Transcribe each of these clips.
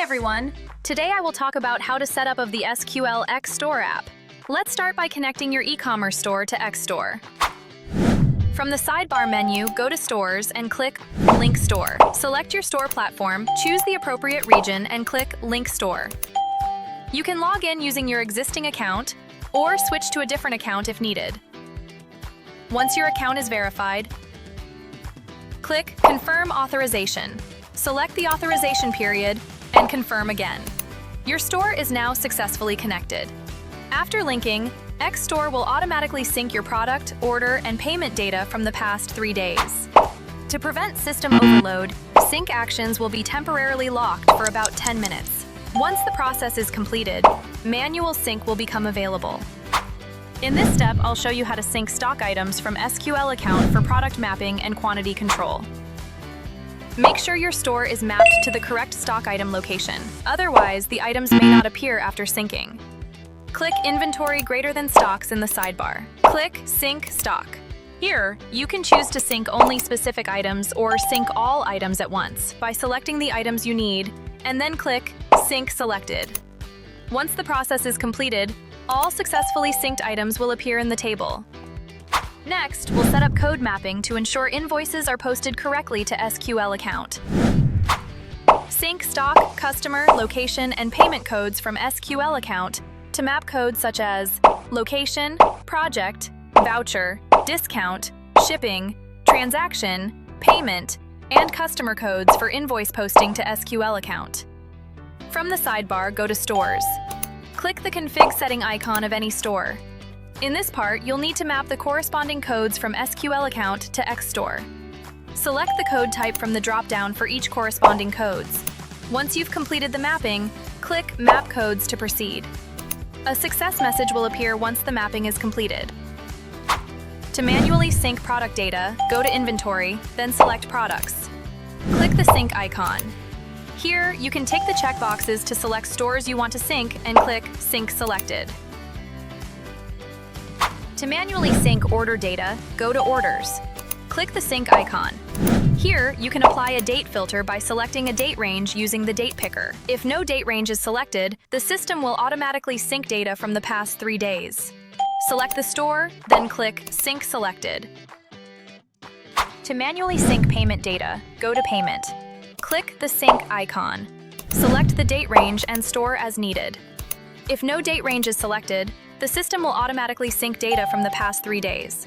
everyone! Today I will talk about how to set up of the SQL X Store app. Let's start by connecting your e-commerce store to X Store. From the sidebar menu, go to Stores and click Link Store. Select your store platform, choose the appropriate region, and click Link Store. You can log in using your existing account or switch to a different account if needed. Once your account is verified, click Confirm Authorization. Select the authorization period and confirm again. Your store is now successfully connected. After linking, X Store will automatically sync your product, order, and payment data from the past 3 days. To prevent system overload, sync actions will be temporarily locked for about 10 minutes. Once the process is completed, manual sync will become available. In this step, I'll show you how to sync stock items from SQL account for product mapping and quantity control. Make sure your store is mapped to the correct stock item location. Otherwise, the items may not appear after syncing. Click Inventory greater than stocks in the sidebar. Click Sync Stock. Here, you can choose to sync only specific items or sync all items at once by selecting the items you need and then click Sync Selected. Once the process is completed, all successfully synced items will appear in the table. Next, we'll set up code mapping to ensure invoices are posted correctly to SQL account. Sync stock, customer, location, and payment codes from SQL account to map codes such as location, project, voucher, discount, shipping, transaction, payment, and customer codes for invoice posting to SQL account. From the sidebar, go to Stores. Click the config setting icon of any store. In this part, you'll need to map the corresponding codes from SQL account to X Store. Select the code type from the drop-down for each corresponding codes. Once you've completed the mapping, click Map Codes to proceed. A success message will appear once the mapping is completed. To manually sync product data, go to Inventory, then select Products. Click the sync icon. Here, you can tick the checkboxes to select stores you want to sync and click Sync Selected. To manually sync order data, go to Orders. Click the sync icon. Here, you can apply a date filter by selecting a date range using the date picker. If no date range is selected, the system will automatically sync data from the past 3 days. Select the store, then click Sync Selected. To manually sync payment data, go to Payment. Click the sync icon. Select the date range and store as needed. If no date range is selected, the system will automatically sync data from the past 3 days.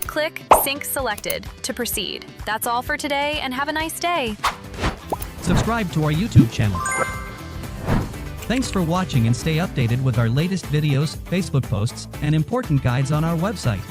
Click Sync Selected to proceed. That's all for today, and have a nice day. Subscribe to our YouTube channel. Thanks for watching and stay updated with our latest videos, Facebook posts, and important guides on our website.